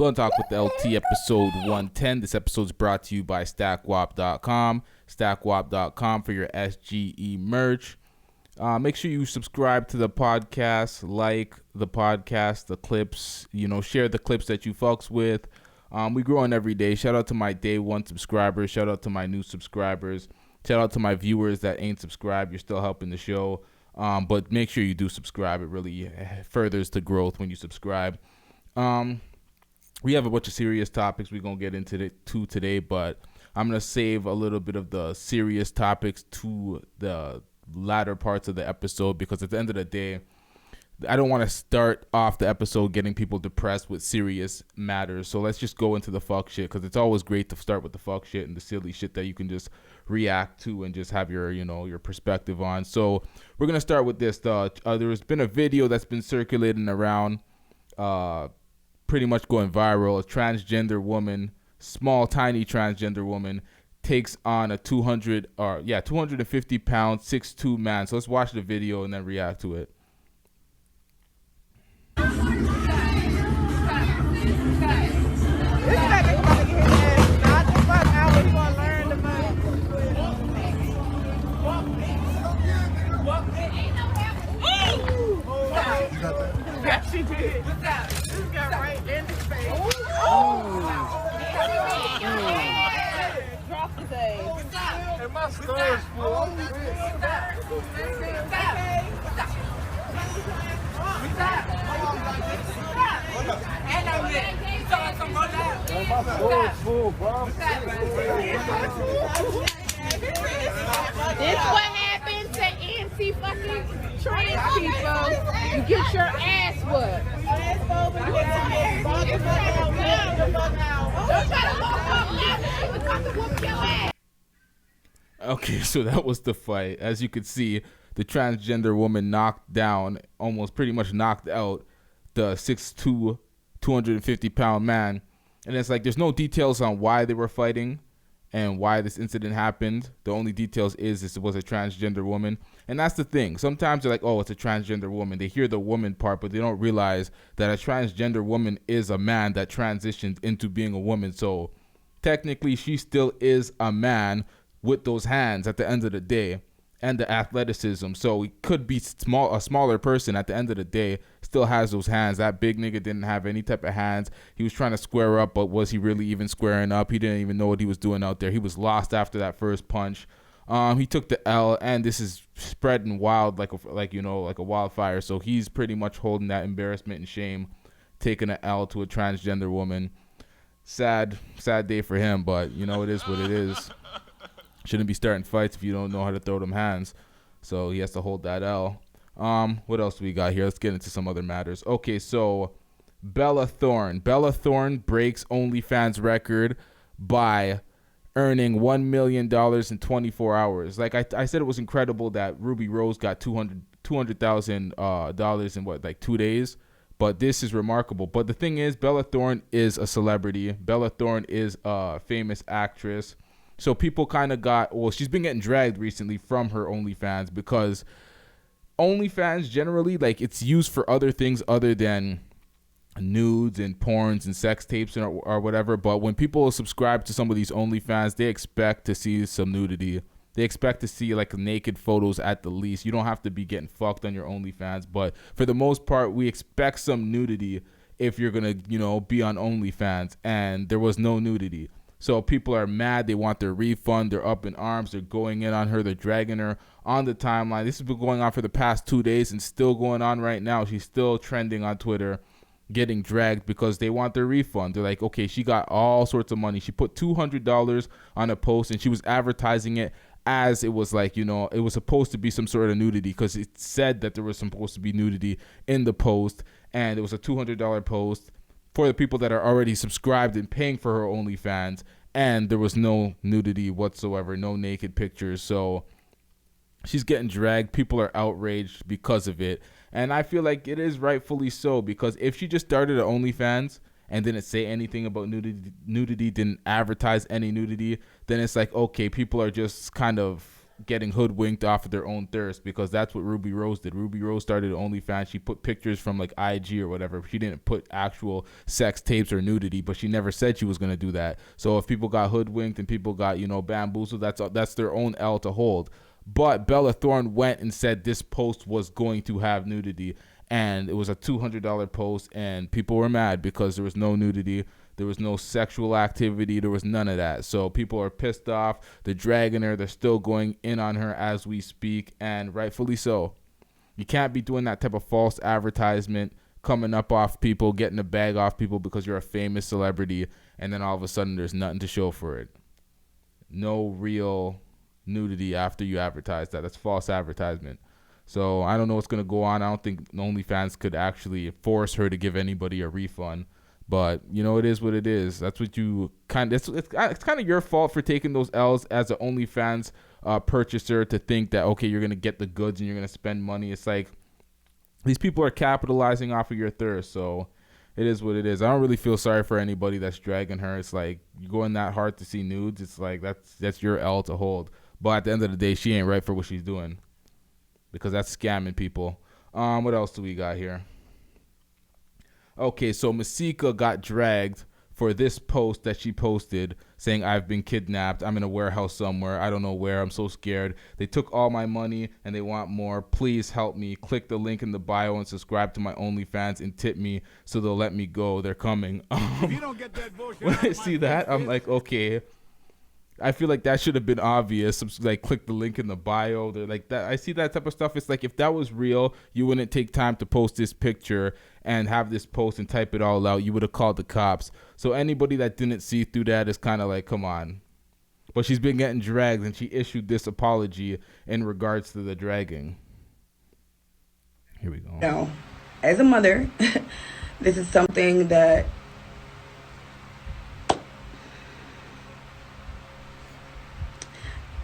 Blunt Talk with the LT, episode 110. This episode is brought to you by StackWap.com. StackWap.com for your SGE merch. Make sure you subscribe to the podcast, like the podcast, the clips, share the clips that you fucks with. We growing every day. Shout out to my day one subscribers. Shout out to my new subscribers. Shout out to my viewers that ain't subscribed. You're still helping the show. But make sure you do subscribe. It really furthers the growth when you subscribe. We have a bunch of serious topics we're going to get into today, but I'm going to save a little bit of the serious topics to the latter parts of the episode, because at the end of the day, I don't want to start off the episode getting people depressed with serious matters. So let's just go into the fuck shit, because it's always great to start with the fuck shit and the silly shit that you can just react to and just have your perspective on. So we're going to start with this. There's been a video that's been circulating around, pretty much going viral. A transgender woman, small, tiny transgender woman, takes on a 250 pound 6'2" man. So let's watch the video and then react to it. Yeah, she did. She got right in his face. Drop the thing. And my store's full. My store's full, bro. This what happens to anti-fucking trans people. You get your ass whooped. Don't try to walk up now. We got to whoop your ass. Okay, so that was the fight. As you could see, the transgender woman knocked down, almost pretty much knocked out, the 6'2", 250 pound man. And it's like there's no details on why they were fighting and why this incident happened. The only details is it was a transgender woman. And that's the thing. Sometimes they're like, oh, it's a transgender woman. They hear the woman part, but they don't realize that a transgender woman is a man that transitioned into being a woman. So technically, she still is a man with those hands at the end of the day and the athleticism. So it could be a smaller person at the end of the day, still has those hands. That big nigga didn't have any type of hands. He was trying to square up, but was he really even squaring up? He didn't even know what he was doing out there. He was lost after that first punch. He took the L, and this is spreading wild like a wildfire. So he's pretty much holding that embarrassment and shame, taking an L to a transgender woman. Sad day for him, but it is what it is. Shouldn't be starting fights if you don't know how to throw them hands. So he has to hold that L. What else do we got here? Let's get into some other matters. Okay, so Bella Thorne breaks OnlyFans record by earning $1 million in 24 hours. Like I said, it was incredible that Ruby Rose got $200,000 in 2 days. But this is remarkable. But the thing is, Bella Thorne is a celebrity. Bella Thorne is a famous actress. So people kind of she's been getting dragged recently from her OnlyFans, because OnlyFans generally, it's used for other things other than nudes and porns and sex tapes or whatever. But when people subscribe to some of these OnlyFans, they expect to see some nudity. They expect to see naked photos at the least. You don't have to be getting fucked on your OnlyFans, but for the most part, we expect some nudity if you're gonna, be on OnlyFans, and there was no nudity. So people are mad. They want their refund. They're up in arms. They're going in on her. They're dragging her on the timeline. This has been going on for the past 2 days and still going on right now. She's still trending on Twitter, getting dragged because they want their refund. They're like, okay, she got all sorts of money. She put $200 on a post, and she was advertising it as it was it was supposed to be some sort of nudity, because it said that there was supposed to be nudity in the post, and it was a $200 post for the people that are already subscribed and paying for her OnlyFans, and there was no nudity whatsoever, no naked pictures. So she's getting dragged. People are outraged because of it, and I feel like it is rightfully so, because if she just started an OnlyFans and didn't say anything about nudity, didn't advertise any nudity, then it's like, okay, people are just kind of getting hoodwinked off of their own thirst, because that's what Ruby Rose did. Ruby Rose started OnlyFans. She put pictures from like IG or whatever. She didn't put actual sex tapes or nudity, but she never said she was going to do that. So if people got hoodwinked and people got, bamboozled, that's their own L to hold. But Bella Thorne went and said this post was going to have nudity, and it was a $200 post, and people were mad because there was no nudity. There was no sexual activity. There was none of that. So people are pissed off. They're dragging her. They're still going in on her as we speak, and rightfully so. You can't be doing that type of false advertisement, coming up off people, getting a bag off people because you're a famous celebrity, and then all of a sudden there's nothing to show for it. No real nudity after you advertise that. That's false advertisement. So I don't know what's going to go on. I don't think OnlyFans could actually force her to give anybody a refund. But, it is what it is. That's what you it's kind of your fault for taking those L's as an OnlyFans purchaser, to think that, okay, you're going to get the goods and you're going to spend money. It's like these people are capitalizing off of your thirst. So it is what it is. I don't really feel sorry for anybody that's dragging her. It's like you're going that hard to see nudes. It's like that's your L to hold. But at the end of the day, she ain't right for what she's doing, because that's scamming people. What else do we got here? Okay, so Masika got dragged for this post that she posted saying, I've been kidnapped. I'm in a warehouse somewhere. I don't know where. I'm so scared. They took all my money and they want more. Please help me. Click the link in the bio and subscribe to my OnlyFans and tip me so they'll let me go. They're coming. If you don't get that bullshit, when I see that, I'm like, okay. I feel like that should have been obvious. Like, click the link in the bio. They're like that. I see that type of stuff. It's like, if that was real, you wouldn't take time to post this picture and have this post and type it all out. You would have called the cops. So anybody that didn't see through that is kind of like, come on. But she's been getting dragged, and she issued this apology in regards to the dragging. Here we go. Now, as a mother, this is something that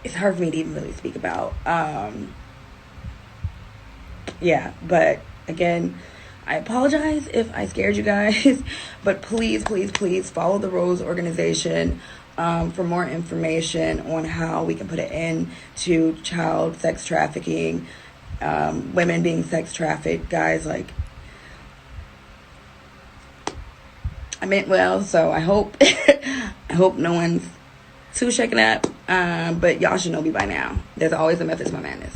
it's hard for me to even really speak about. But again, I apologize if I scared you guys, but please, please, please follow the Rose organization for more information on how we can put an end to child sex trafficking, women being sex trafficked. Guys, like, I meant well, so I hope I hope no one's too shaken up, but y'all should know me by now. There's always a method to my madness.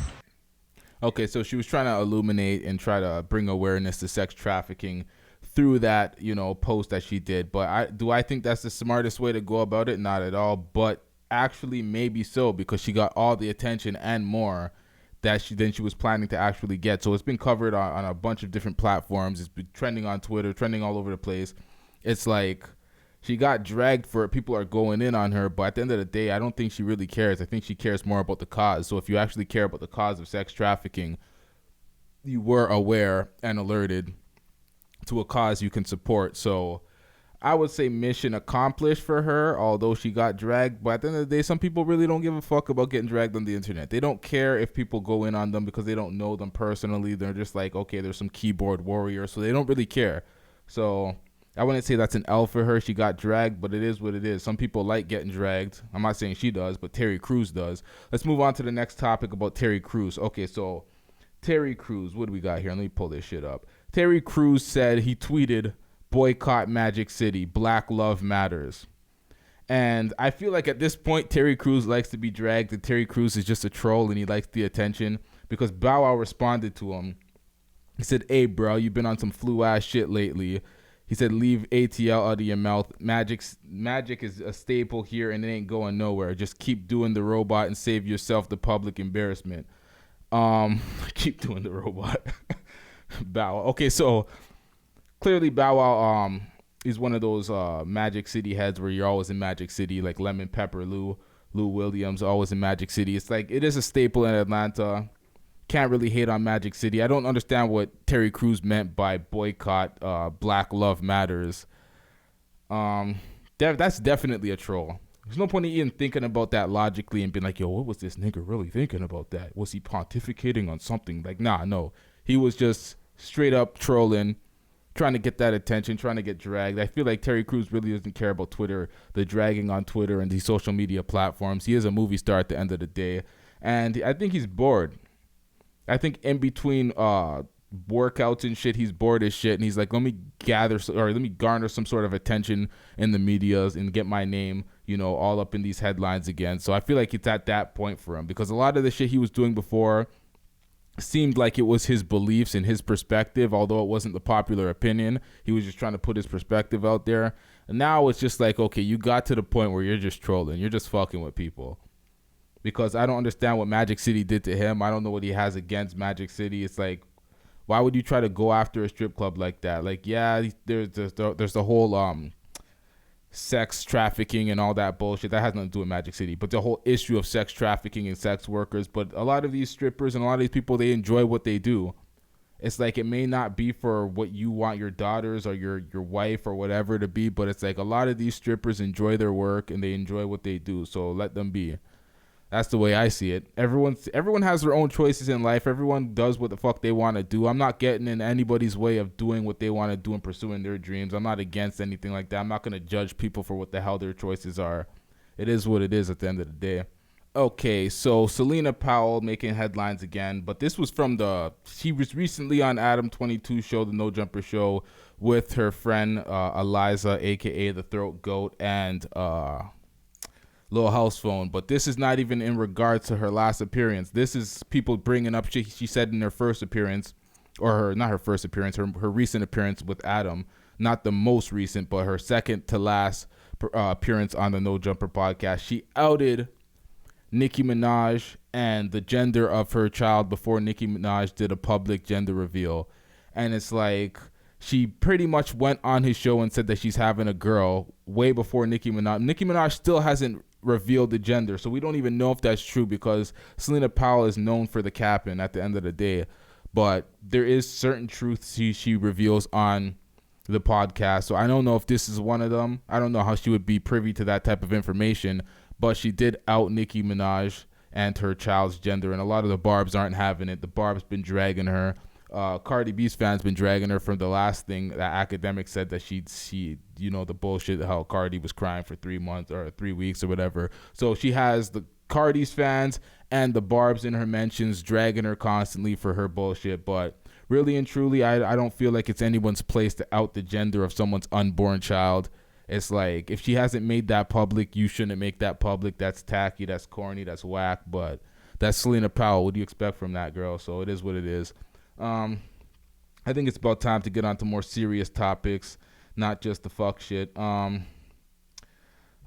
Okay, so she was trying to illuminate and try to bring awareness to sex trafficking through that, post that she did. But do I think that's the smartest way to go about it? Not at all. But actually, maybe so, because she got all the attention and more that she was planning to actually get. So it's been covered on a bunch of different platforms. It's been trending on Twitter, trending all over the place. It's like she got dragged for it. People are going in on her, but at the end of the day, I don't think she really cares. I think she cares more about the cause. So if you actually care about the cause of sex trafficking, you were aware and alerted to a cause you can support. So I would say mission accomplished for her, although she got dragged. But at the end of the day, some people really don't give a fuck about getting dragged on the internet. They don't care if people go in on them because they don't know them personally. They're just like, okay, there's some keyboard warrior. So they don't really care. So I wouldn't say that's an L for her. She got dragged, but it is what it is. Some people like getting dragged. I'm not saying she does, but Terry Crews does. Let's move on to the next topic about Terry Crews. Okay, so Terry Crews, what do we got here? Let me pull this shit up. Terry Crews said he tweeted, boycott Magic City, Black Love Matters. And I feel like at this point, Terry Crews likes to be dragged, and Terry Crews is just a troll, and he likes the attention, because Bow Wow responded to him. He said, hey, bro, you've been on some flu-ass shit lately. He said, leave ATL out of your mouth. Magic is a staple here, and it ain't going nowhere. Just keep doing the robot and save yourself the public embarrassment. Keep doing the robot. Bow Wow. Okay, so clearly Bow Wow is one of those Magic City heads where you're always in Magic City, like Lemon Pepper Lou Williams, always in Magic City. It's like, it is a staple in Atlanta. Can't really hate on Magic City. I don't understand what Terry Crews meant by boycott Black Love Matters. That's definitely a troll. There's no point in even thinking about that logically and being like, yo, what was this nigga really thinking about that? Was he pontificating on something? Like, nah, no. He was just straight up trolling, trying to get that attention, trying to get dragged. I feel like Terry Crews really doesn't care about Twitter, the dragging on Twitter and these social media platforms. He is a movie star at the end of the day. and I think he's bored. I think in between workouts and shit, he's bored as shit, and he's like, let me garner some sort of attention in the medias and get my name, all up in these headlines again. So I feel like it's at that point for him, because a lot of the shit he was doing before seemed like it was his beliefs and his perspective, although it wasn't the popular opinion. He was just trying to put his perspective out there. And now it's just like, okay, you got to the point where you're just trolling. You're just fucking with people. Because I don't understand what Magic City did to him. I don't know what he has against Magic City. It's like, why would you try to go after a strip club like that? Like, yeah, there's the whole sex trafficking and all that bullshit. That has nothing to do with Magic City. But the whole issue of sex trafficking and sex workers. But a lot of these strippers and a lot of these people, they enjoy what they do. It's like, it may not be for what you want your daughters or your wife or whatever to be. But it's like, a lot of these strippers enjoy their work and they enjoy what they do. So let them be. That's the way I see it. Everyone has their own choices in life. Everyone does what the fuck they want to do. I'm not getting in anybody's way of doing what they want to do and pursuing their dreams. I'm not against anything like that. I'm not going to judge people for what the hell their choices are. It is what it is at the end of the day. Okay, so Selena Powell making headlines again, but this was she was recently on Adam 22 show, the No Jumper show, with her friend Eliza, aka the Throat Goat, and Lil House Phone. But this is not even in regards to her last appearance. This is people bringing up she said in her first appearance, or not her first appearance, her recent appearance with Adam, not the most recent, but her second to last appearance on the No Jumper podcast. She outed Nicki Minaj and the gender of her child before Nicki Minaj did a public gender reveal. And it's like, she pretty much went on his show and said that she's having a girl way before Nicki Minaj. Nicki Minaj still hasn't revealed the gender, so we don't even know if that's true, because Selena Powell is known for the capping at the end of the day. But there is certain truths she reveals on the podcast, so I don't know if this is one of them. I don't know how she would be privy to that type of information, but she did out Nicki Minaj and her child's gender, and a lot of the Barbs aren't having it. The Barb's been dragging her. Cardi B's fans been dragging her from the last thing that Academic said, that she the bullshit how Cardi was crying for 3 months or 3 weeks or whatever. So she has the Cardi's fans and the Barbs in her mentions dragging her constantly for her bullshit. But really and truly, I don't feel like it's anyone's place to out the gender of someone's unborn child. It's like, if she hasn't made that public, you shouldn't make that public. That's tacky, that's corny, that's whack. But that's Selena Powell. What do you expect from that girl? So it is what it is. I think it's about time to get on to more serious topics, not just the fuck shit.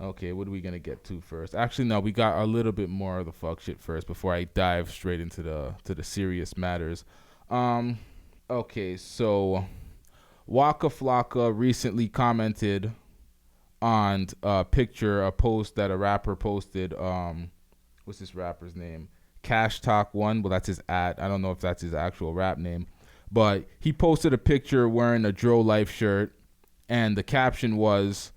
Okay, what are we gonna get to first? Actually, no, we got a little bit more of the fuck shit first before I dive straight into the serious matters. Okay, so Waka Flocka recently commented on a post that a rapper posted. What's this rapper's name? Cash Talk 1. Well, that's his ad. I don't know if that's his actual rap name, but he posted a picture wearing a Dro Life shirt, and the caption was,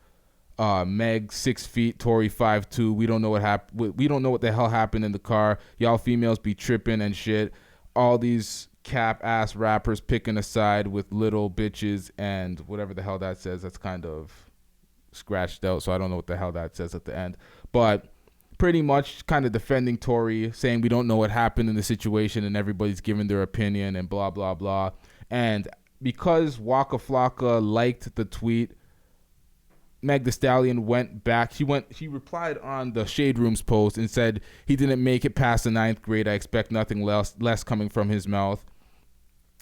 Meg 6 feet, Tory 5'2". We don't know what happened. We don't know what the hell happened in the car. Y'all females be tripping and shit. All these cap ass rappers picking a side with little bitches and whatever the hell that says. That's kind of scratched out, so I don't know what the hell that says at the end. But pretty much kind of defending Tory, saying we don't know what happened in the situation and everybody's giving their opinion and blah, blah, blah. And because Waka Flocka liked the tweet, Meg Thee Stallion went back. She replied on the Shade Room's post and said, he didn't make it past the 9th grade. I expect nothing less coming from his mouth.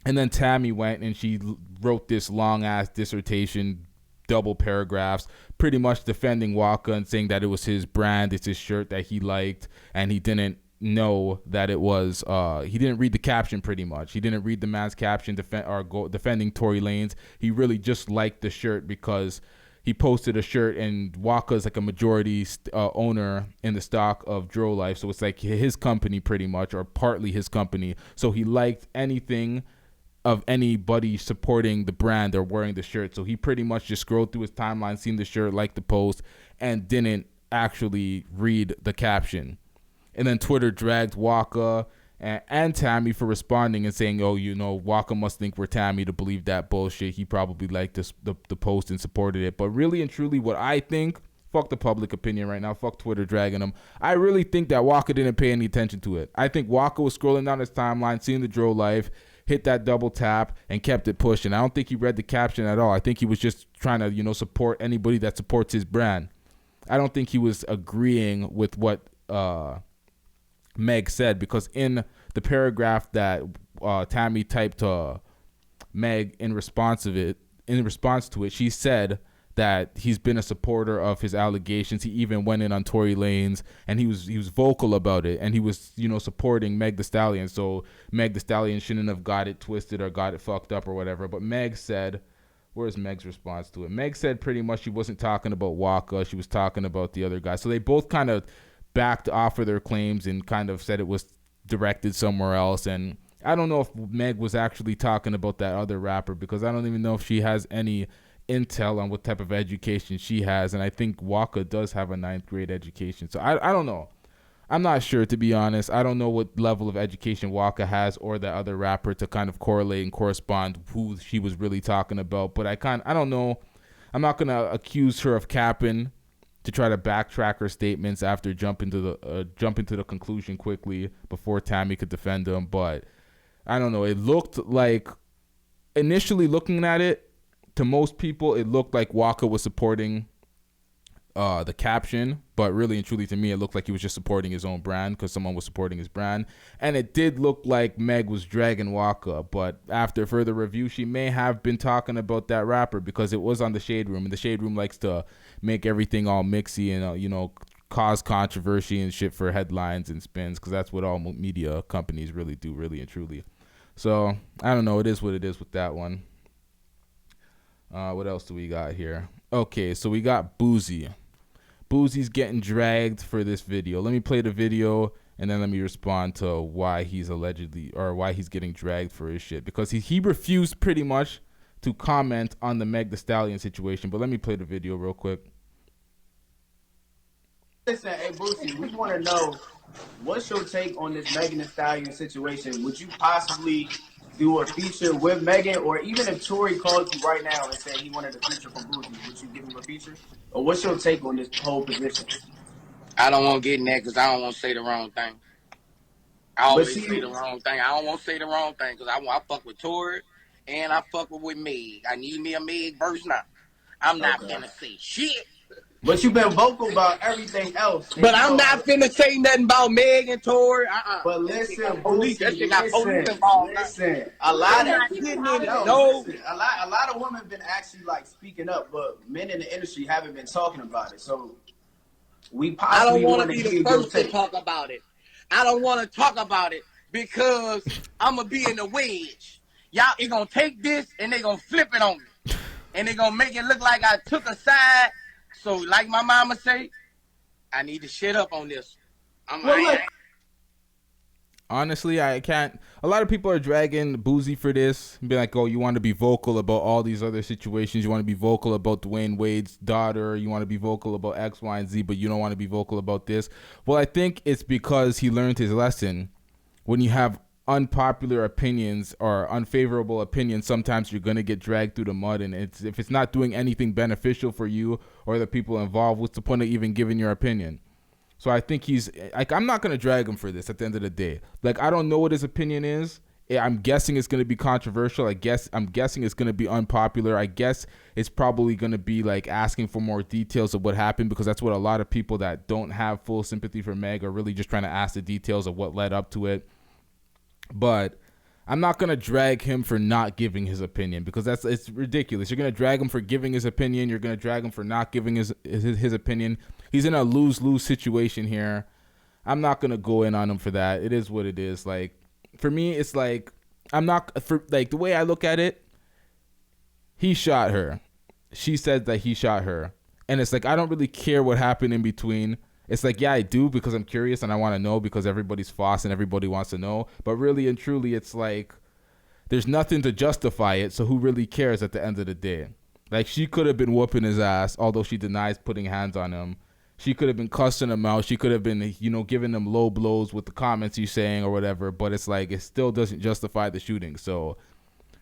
And then Tammy went and she wrote this long-ass dissertation, double paragraphs, pretty much defending Waka and saying that it was his brand, it's his shirt that he liked, and he didn't know that it was, he didn't read the caption pretty much. He didn't read the man's caption defending Tory Lanez. He really just liked the shirt because he posted a shirt, and Waka's like a majority owner in the stock of Dro Life, so it's like his company pretty much, or partly his company. So he liked anything of anybody supporting the brand or wearing the shirt. So he pretty much just scrolled through his timeline, seen the shirt, liked the post, and didn't actually read the caption. And then Twitter dragged Waka and Tammy for responding and saying, oh, Waka must think we're Tammy to believe that bullshit. He probably liked the post and supported it. But really and truly, what I think, fuck the public opinion right now. Fuck Twitter dragging him. I really think that Walker didn't pay any attention to it. I think Walker was scrolling down his timeline, seeing the Dro life, hit that double tap, and kept it pushing. I don't think he read the caption at all. I think he was just trying to, support anybody that supports his brand. I don't think he was agreeing with what Meg said, because in the paragraph that Tammy typed to Meg in response to it, she said that he's been a supporter of his allegations. He even went in on Tory Lanez, and he was vocal about it, and he was supporting Meg Thee Stallion. So Meg Thee Stallion shouldn't have got it twisted or got it fucked up or whatever. But Meg said, where's Meg's response to it? Meg said pretty much she wasn't talking about Waka, she was talking about the other guy. So they both kind of backed off of their claims and kind of said it was directed somewhere else. And I don't know if Meg was actually talking about that other rapper, because I don't even know if she has any intel on what type of education she has. And I think Waka does have a 9th grade education. So I don't know. I'm not sure, to be honest. I don't know what level of education Waka has or the other rapper to kind of correlate and correspond who she was really talking about. But I don't know. I'm not going to accuse her of capping to try to backtrack her statements after jumping to the conclusion quickly before Tammy could defend him. But I don't know. It looked like, initially looking at it, to most people, it looked like Waka was supporting the caption, but really and truly to me, it looked like he was just supporting his own brand because someone was supporting his brand. And it did look like Meg was dragging Waka, but after further review, she may have been talking about that rapper, because it was on the Shade Room, and the Shade Room likes to make everything all mixy and cause controversy and shit for headlines and spins, because that's what all media companies really do, really and truly. So I don't know. It is what it is with that one. What else do we got here? Okay, so we got Boozy. Boozy's getting dragged for this video. Let me play the video, and then let me respond to why he's getting dragged for his shit. Because he refused pretty much to comment on the Meg Thee Stallion situation. But let me play the video real quick. Listen, hey Boozy, we want to know, what's your take on this Megan Thee Stallion situation? Would you possibly do a feature with Megan, or even if Tory called you right now and said he wanted a feature from Boozy, would you give him a feature? Or what's your take on this whole position? I don't want to get in that because I don't want to say the wrong thing. I always say the wrong thing. I don't want to say the wrong thing because I fuck with Tory and I fuck with Meg. I need me a Meg verse now. I'm not finna say shit. But you've been vocal about everything else. But I'm not finna say nothing about Meg and Tory. But listen, police. That shit got police involved. Listen, a lot of women have been actually like speaking up, but men in the industry haven't been talking about it. So we possibly I don't want to be the first to talk about it. I don't want to talk about it because I'm gonna be in the wedge. Y'all ain't gonna take this and they gonna flip it on me, and they gonna make it look like I took a side. So, like my mama say, I need to shut up on this. Honestly, I can't. A lot of people are dragging Boozy for this and be like, oh, you want to be vocal about all these other situations. You want to be vocal about Dwayne Wade's daughter. You want to be vocal about X, Y, and Z, but you don't want to be vocal about this. Well, I think it's because he learned his lesson. When you have unpopular opinions or unfavorable opinions, sometimes you're going to get dragged through the mud, and if it's not doing anything beneficial for you or the people involved, what's the point of even giving your opinion? So I think he's like, I'm not going to drag him for this at the end of the day. Like, I don't know what his opinion is. I'm guessing it's going to be controversial. I'm guessing it's going to be unpopular. I guess it's probably going to be like asking for more details of what happened, because that's what a lot of people that don't have full sympathy for Meg are really just trying to ask the details of what led up to it. But I'm not going to drag him for not giving his opinion, because it's ridiculous. You're going to drag him for giving his opinion. You're going to drag him for not giving his opinion. He's in a lose-lose situation here. I'm not going to go in on him for that. It is what it is. Like, for me, it's like, the way I look at it, he shot her. She said that he shot her. And it's like, I don't really care what happened in between. It's like, yeah, I do, because I'm curious and I want to know, because everybody's false and everybody wants to know. But really and truly, it's like, there's nothing to justify it. So who really cares at the end of the day? Like, she could have been whooping his ass, although she denies putting hands on him. She could have been cussing him out. She could have been, giving him low blows with the comments he's saying or whatever. But it's like, it still doesn't justify the shooting. So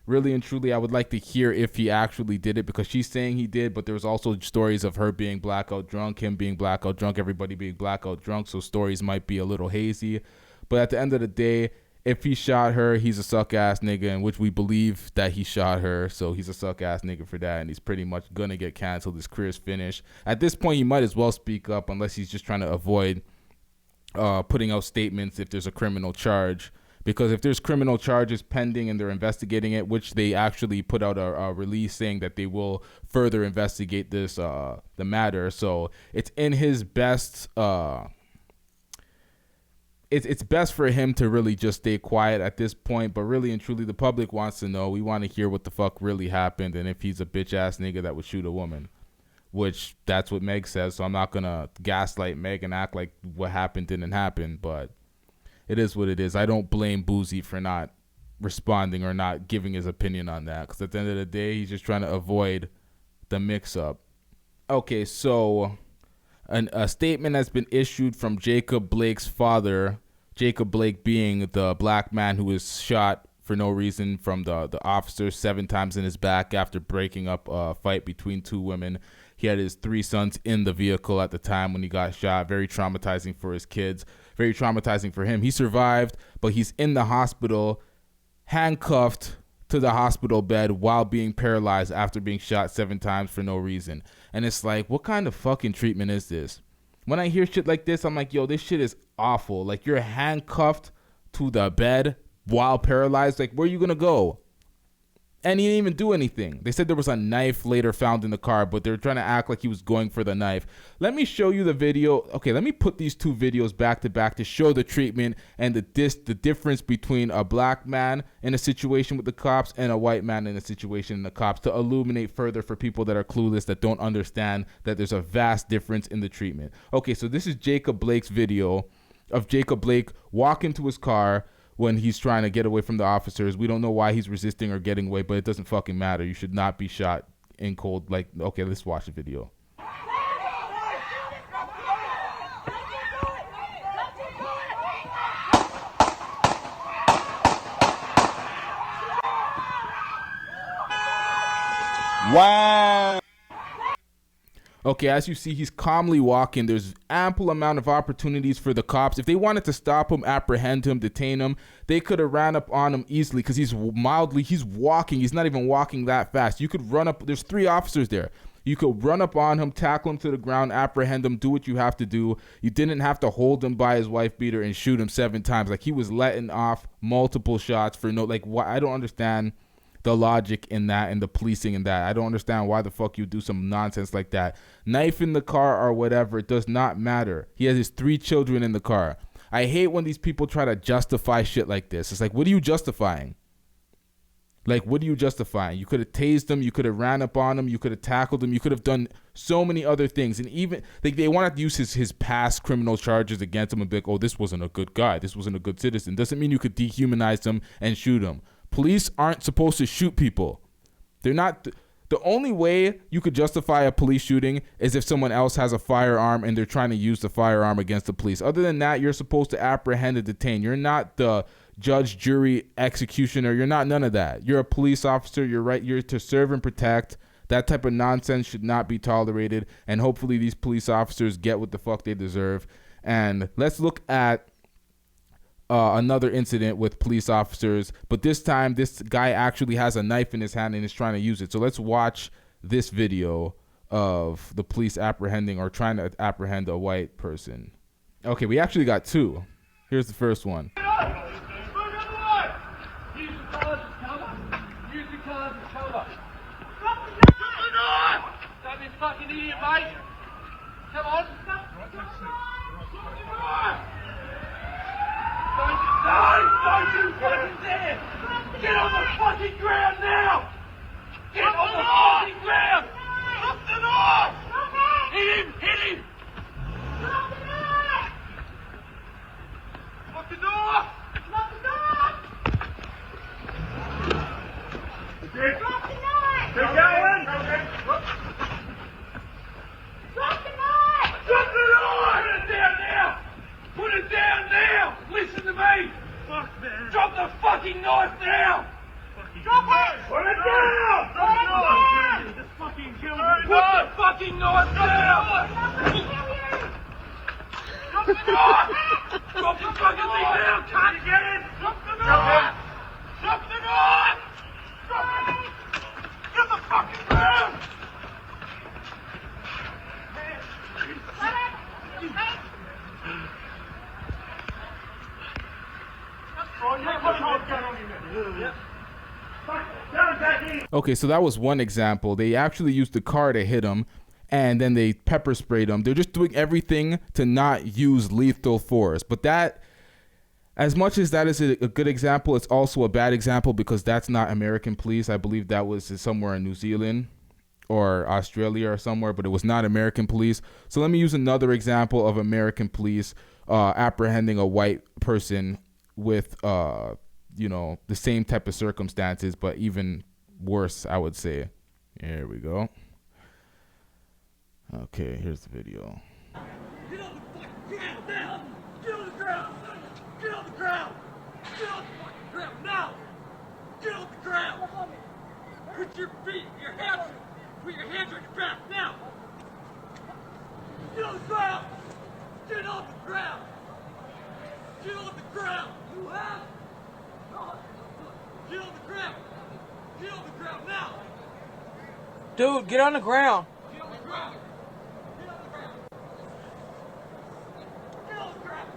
really and truly, I would like to hear if he actually did it, because she's saying he did, but there's also stories of her being blackout drunk, him being blackout drunk, everybody being blackout drunk, so stories might be a little hazy. But at the end of the day, if he shot her, he's a suck-ass nigga, in which we believe that he shot her, so he's a suck-ass nigga for that, and he's pretty much gonna get canceled. His career's finished. At this point, he might as well speak up, unless he's just trying to avoid putting out statements if there's a criminal charge. Because if there's criminal charges pending and they're investigating it, which they actually put out a release saying that they will further investigate this the matter. So it's in his best it's best for him to really just stay quiet at this point. But really and truly, the public wants to know. We want to hear what the fuck really happened, and if he's a bitch ass nigga that would shoot a woman, which that's what Meg says. So I'm not gonna gaslight Meg and act like what happened didn't happen, but it is what it is. I don't blame Boozy for not responding or not giving his opinion on that, because at the end of the day, he's just trying to avoid the mix-up. Okay, so a statement has been issued from Jacob Blake's father, Jacob Blake being the black man who was shot for no reason from the officer 7 times in his back after breaking up a fight between 2 women. He had his 3 sons in the vehicle at the time when he got shot. Very traumatizing for his kids. Very traumatizing for him. He survived, but he's in the hospital, handcuffed to the hospital bed while being paralyzed after being shot 7 times for no reason. And it's like, what kind of fucking treatment is this? When I hear shit like this, I'm like, yo, this shit is awful. Like, you're handcuffed to the bed while paralyzed. Like, where are you going to go? And he didn't even do anything. They said there was a knife later found in the car, but they're trying to act like he was going for the knife. Let me show you the video. Okay, let me put these 2 videos back to back to show the treatment and the difference between a black man in a situation with the cops and a white man in a situation with the cops, to illuminate further for people that are clueless, that don't understand that there's a vast difference in the treatment. Okay, so this is Jacob Blake's video of Jacob Blake walking to his car when he's trying to get away from the officers. We don't know why he's resisting or getting away, but it doesn't fucking matter. You should not be shot in cold. Like, okay, let's watch the video. Wow. Okay, as you see, he's calmly walking. There's ample amount of opportunities for the cops. If they wanted to stop him, apprehend him, detain him, they could have ran up on him easily, because he's walking. He's not even walking that fast. You could run up. There's 3 officers there. You could run up on him, tackle him to the ground, apprehend him, do what you have to do. You didn't have to hold him by his wife beater and shoot him 7 times. Like, he was letting off multiple shots for no, like, what? I don't understand the logic in that and the policing in that. I don't understand why the fuck you do some nonsense like that. Knife in the car or whatever, it does not matter. He has his 3 children in the car. I hate when these people try to justify shit like this. It's like, what are you justifying? Like, what are you justifying? You could have tased him. You could have ran up on him. You could have tackled him. You could have done so many other things. And even they wanted to use his past criminal charges against him and be like, oh, this wasn't a good guy. This wasn't a good citizen. Doesn't mean you could dehumanize him and shoot him. Police aren't supposed to shoot people. They're not. The only way you could justify a police shooting is if someone else has a firearm and they're trying to use the firearm against the police. Other than that, you're supposed to apprehend and detain. You're not the judge, jury, executioner. You're not none of that. You're a police officer. You're right. You're to serve and protect. That type of nonsense should not be tolerated. And hopefully these police officers get what the fuck they deserve. And let's look at another incident with police officers, but this time this guy actually has a knife in his hand and is trying to use it. So let's watch this video of the police apprehending or trying to apprehend a white person. Okay, we actually got 2. Here's the first one. Use the cars as cover. Use the cars as cover. Drop the knife! Don't be a fucking idiot, mate. Come on. Drop the knife! Don't you fucking dare! Get on the fucking ground now! Get on the fucking ground! Drop the knife! Hit him! Hit him! Drop the knife! Lock the door! Lock the door! Drop the knife! Keep going! Drop the knife! Drop the knife! Put it down now! Put it down now! Listen to me! Fuck, man. Drop the fucking knife now! Drop it! fucking noise now! Drop the noise! Drop the fucking thing down! Can't you get it? Drop the noise! Drop the noise! Drop it! Get the fucking ground! Okay, so that was one example. They actually used the car to hit him, and then they pepper sprayed him. They're just doing everything to not use lethal force. But that, as much as that is a good example, it's also a bad example because that's not American police. I believe that was somewhere in New Zealand or Australia or somewhere, but it was not American police. So let me use another example of American police apprehending a white person with, the same type of circumstances, but even worse, I would say. Here we go. Okay, here's the video. Get on the fucking ground now! Get on the ground! Get on the ground! Get on the fucking ground now! Get on the ground! Put your feet, your hands on your back now! Get on the ground! Get on the ground! Get on the ground! You have? Get on the ground! Get on the ground now! Dude, get on the ground. Get on the ground! Get on the ground! Get on the ground!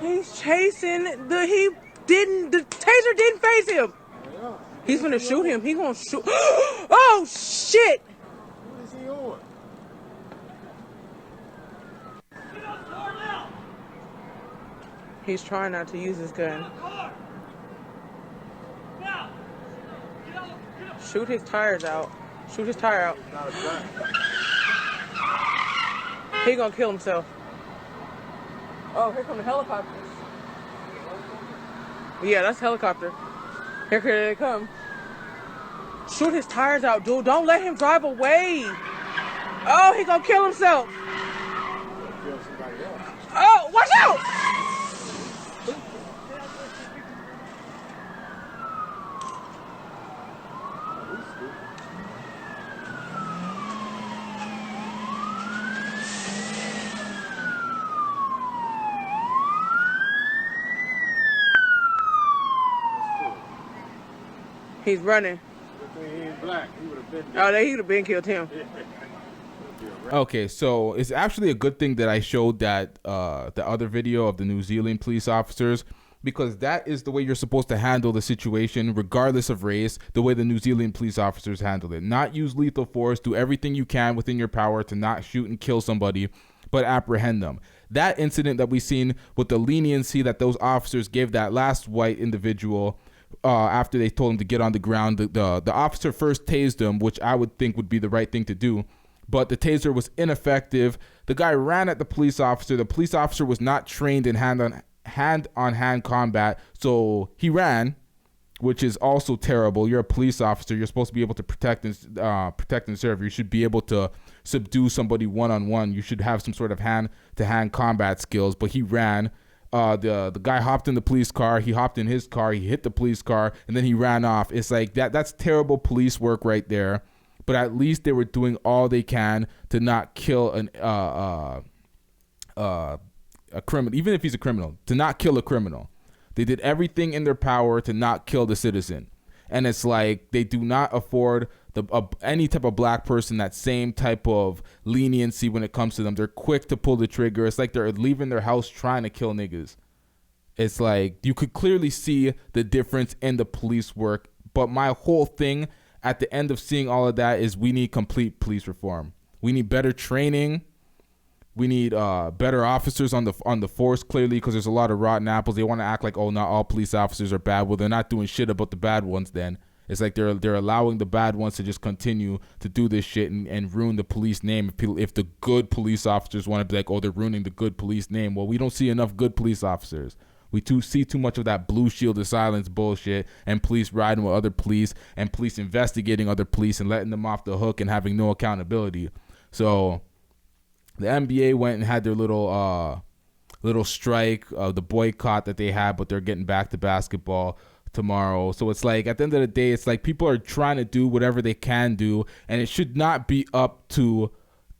He's chasing the taser didn't phase him. He's gonna shoot him. He gonna shoot. Oh shit! What is he on? Get on the car now! He's trying not to use his gun. Car! Now! Get on! Get up! Shoot his tires out. Shoot his tire out. Not a gun. He gonna kill himself. Oh, here come the helicopters. Yeah, that's helicopter. Here they come. Shoot his tires out, dude. Don't let him drive away. Oh, he gonna kill himself. Kill somebody else. Oh, watch out! He's running. Good thing he ain't black. He would have been Oh, he would have been killed him. Okay, so it's actually a good thing that I showed that the other video of the New Zealand police officers, because that is the way you're supposed to handle the situation, regardless of race, the way the New Zealand police officers handled it. Not use lethal force, do everything you can within your power to not shoot and kill somebody, but apprehend them. That incident that we seen with the leniency that those officers gave that last white individual after they told him to get on the ground, the officer first tased him, which I would think would be the right thing to do. But the taser was ineffective. The guy ran at the police officer. The police officer was not trained in hand-on-hand combat, so he ran, which is also terrible. You're a police officer. You're supposed to be able to protect and serve. You should be able to subdue somebody one-on-one. You should have some sort of hand-to-hand combat skills. But he ran. The guy hopped in the police car. He hopped in his car. He hit the police car, and then he ran off. It's like that's terrible police work right there. But at least they were doing all they can to not kill a criminal, even if he's a criminal, to not kill a criminal. They did everything in their power to not kill the citizen. And it's like they do not afford any type of black person that same type of leniency when it comes to them. They're quick to pull the trigger. It's like they're leaving their house trying to kill niggas. It's like you could clearly see the difference in the police work. But my whole thing at the end of seeing all of that is we need complete police reform. We need better training. We need better officers on the force, clearly, because there's a lot of rotten apples. They want to act like, oh, not all police officers are bad. Well, they're not doing shit about the bad ones then. It's like they're allowing the bad ones to just continue to do this shit and ruin the police name. If the good police officers want to be like, oh, they're ruining the good police name. Well, we don't see enough good police officers. We see too much of that blue shield of silence bullshit and police riding with other police and police investigating other police and letting them off the hook and having no accountability. So The NBA went and had their little strike, the boycott that they had, but they're getting back to basketball tomorrow. So it's like, at the end of the day, it's like people are trying to do whatever they can do, and it should not be up to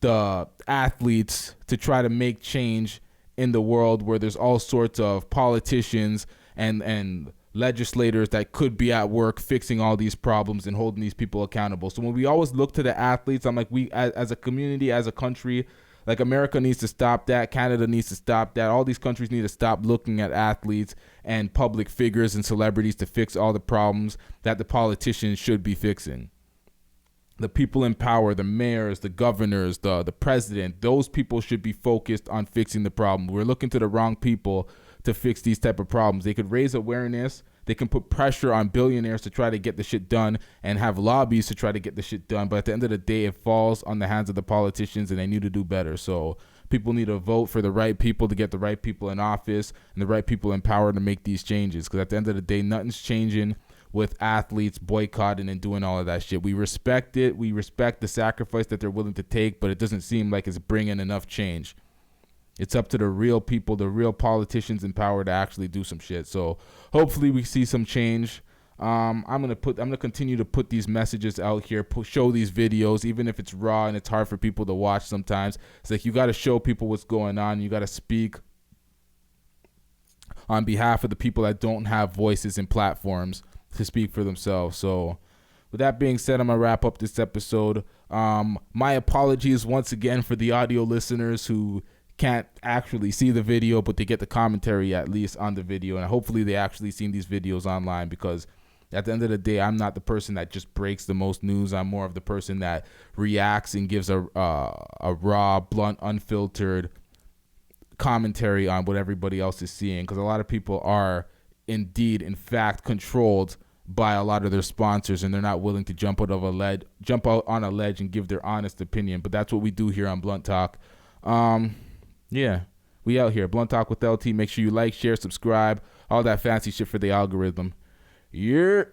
the athletes to try to make change in the world where there's all sorts of politicians and legislators that could be at work fixing all these problems and holding these people accountable. So when we always look to the athletes, I'm like, we as a community, as a country, like America needs to stop that. Canada needs to stop that. All these countries need to stop looking at athletes and public figures and celebrities to fix all the problems that the politicians should be fixing. The people in power, the mayors, the governors, the president, those people should be focused on fixing the problem. We're looking to the wrong people to fix these type of problems. They could raise awareness. They can put pressure on billionaires to try to get the shit done and have lobbies to try to get the shit done. But at the end of the day, it falls on the hands of the politicians, and they need to do better. So people need to vote for the right people to get the right people in office and the right people in power to make these changes. Because at the end of the day, nothing's changing with athletes boycotting and doing all of that shit. We respect it. We respect the sacrifice that they're willing to take, but it doesn't seem like it's bringing enough change. It's up to the real people, the real politicians in power to actually do some shit. So hopefully we see some change. I'm gonna continue to put these messages out here, show these videos, even if it's raw and it's hard for people to watch sometimes. It's like you got to show people what's going on. You got to speak on behalf of the people that don't have voices and platforms to speak for themselves. So with that being said, I'm gonna wrap up this episode. My apologies once again for the audio listeners who can't actually see the video, but they get the commentary at least on the video, and hopefully they actually seen these videos online, because at the end of the day, I'm not the person that just breaks the most news. I'm more of the person that reacts and gives a raw, blunt, unfiltered commentary on what everybody else is seeing, because a lot of people are indeed, in fact, controlled by a lot of their sponsors, and they're not willing to jump out on a ledge and give their honest opinion. But that's what we do here on Blunt Talk. Yeah, we out here. Blunt Talk with LT. Make sure you like, share, subscribe, all that fancy shit for the algorithm. Yeah.